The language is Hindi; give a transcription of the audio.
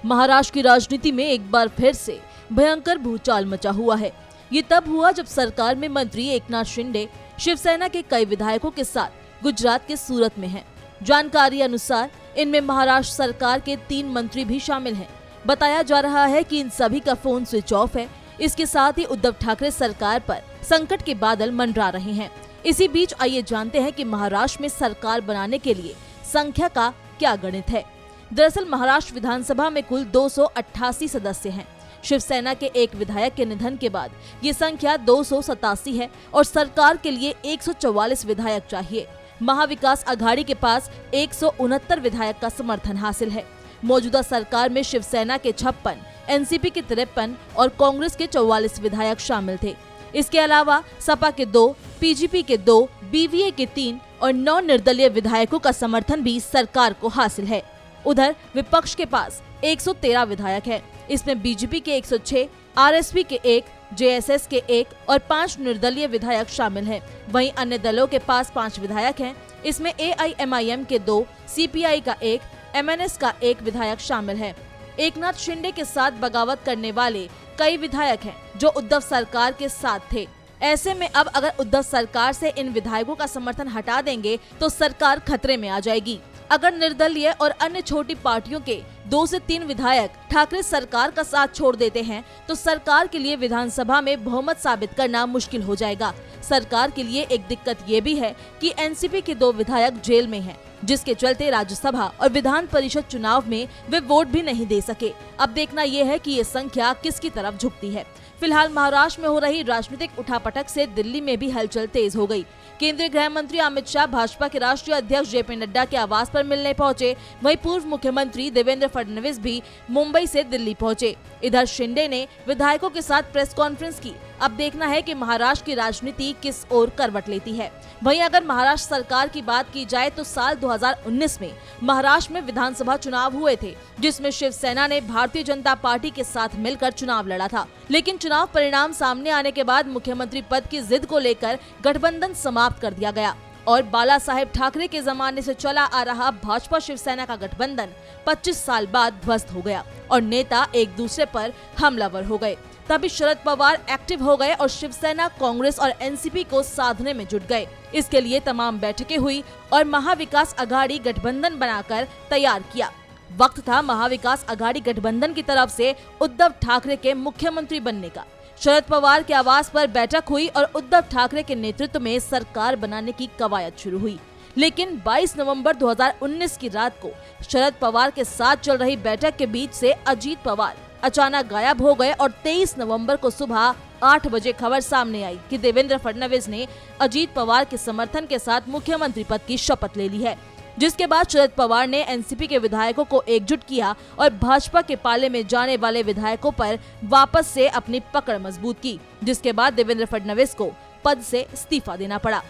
महाराष्ट्र की राजनीति में एक बार फिर से भयंकर भूचाल मचा हुआ है। ये तब हुआ जब सरकार में मंत्री एकनाथ शिंदे शिवसेना के कई विधायकों के साथ गुजरात के सूरत में हैं। जानकारी अनुसार इनमें महाराष्ट्र सरकार के 3 मंत्री भी शामिल हैं। बताया जा रहा है कि इन सभी का फोन स्विच ऑफ है। इसके साथ ही उद्धव ठाकरे सरकार पर संकट के बादल मंडरा रहे हैं। इसी बीच आइए जानते हैं कि महाराष्ट्र में सरकार बनाने के लिए संख्या का क्या गणित है। दरअसल महाराष्ट्र विधानसभा में कुल 288 सदस्य हैं। शिवसेना के एक विधायक के निधन के बाद ये संख्या 287 है और सरकार के लिए 144 विधायक चाहिए। महाविकास आघाड़ी के पास 169 विधायक का समर्थन हासिल है। मौजूदा सरकार में शिवसेना के 56, एनसीपी के 53 और कांग्रेस के 44 विधायक शामिल थे। इसके अलावा सपा के 2, पीजीपी के 2, बीवीए के 3 और 9 निर्दलीय विधायकों का समर्थन भी सरकार को हासिल है। उधर विपक्ष के पास 113 विधायक हैं। इसमें बीजेपी के 106, आरएसपी के 1, जेएसएस के 1 और 5 निर्दलीय विधायक शामिल हैं। वहीं अन्य दलों के पास 5 विधायक हैं। इसमें एआईएमआईएम के 2, सीपीआई का 1, एमएनएस का 1 विधायक शामिल है। एकनाथ शिंदे के साथ बगावत करने वाले कई विधायक हैं जो उद्धव सरकार के साथ थे। ऐसे में अब अगर उद्धव सरकार से इन विधायकों का समर्थन हटा देंगे तो सरकार खतरे में आ जाएगी। अगर निर्दलीय और अन्य छोटी पार्टियों के 2 से 3 विधायक ठाकरे सरकार का साथ छोड़ देते हैं तो सरकार के लिए विधानसभा में बहुमत साबित करना मुश्किल हो जाएगा। सरकार के लिए एक दिक्कत ये भी है कि एनसीपी के 2 विधायक जेल में हैं, जिसके चलते राज्यसभा और विधान परिषद चुनाव में वे वोट भी नहीं दे सके। अब देखना ये है कि ये संख्या किसकी तरफ झुकती है। फिलहाल महाराष्ट्र में हो रही राजनीतिक उठापटक से दिल्ली में भी हलचल तेज हो गई। केंद्रीय गृह मंत्री अमित शाह भाजपा के राष्ट्रीय अध्यक्ष जेपी नड्डा के आवास पर मिलने पहुंचे। वहीं पूर्व मुख्यमंत्री देवेंद्र फडणवीस भी मुंबई से दिल्ली पहुंचे। इधर शिंदे ने विधायकों के साथ प्रेस कॉन्फ्रेंस की। अब देखना है कि महाराष्ट्र की राजनीति किस ओर करवट लेती है। वहीं अगर महाराष्ट्र सरकार की बात की जाए तो साल 2019 में महाराष्ट्र में विधानसभा चुनाव हुए थे, जिसमें शिवसेना ने भारतीय जनता पार्टी के साथ मिलकर चुनाव लड़ा था। लेकिन चुनाव परिणाम सामने आने के बाद मुख्यमंत्री पद की जिद को लेकर गठबंधन समाप्त कर दिया गया और बाला साहेब ठाकरे के जमाने से चला आ रहा भाजपा शिवसेना का गठबंधन 25 साल बाद ध्वस्त हो गया और नेता एक दूसरे पर हमलावर हो गए। तभी शरद पवार एक्टिव हो गए और शिवसेना, कांग्रेस और एनसीपी को साधने में जुट गए। इसके लिए तमाम बैठकें हुई और महाविकास आघाड़ी गठबंधन बनाकर तैयार किया। वक्त था महाविकास आघाड़ी गठबंधन की तरफ से उद्धव ठाकरे के मुख्यमंत्री बनने का। शरद पवार के आवास पर बैठक हुई और उद्धव ठाकरे के नेतृत्व में सरकार बनाने की कवायद शुरू हुई। लेकिन 22 नवंबर 2019 की रात को शरद पवार के साथ चल रही बैठक के बीच से अजीत पवार अचानक गायब हो गए और 23 नवंबर को सुबह 8 बजे खबर सामने आई कि देवेंद्र फडणवीस ने अजीत पवार के समर्थन के साथ मुख्यमंत्री पद की शपथ ले ली है। जिसके बाद शरद पवार ने एनसीपी के विधायकों को एकजुट किया और भाजपा के पाले में जाने वाले विधायकों पर वापस से अपनी पकड़ मजबूत की, जिसके बाद देवेंद्र फडणवीस को पद से इस्तीफा देना पड़ा।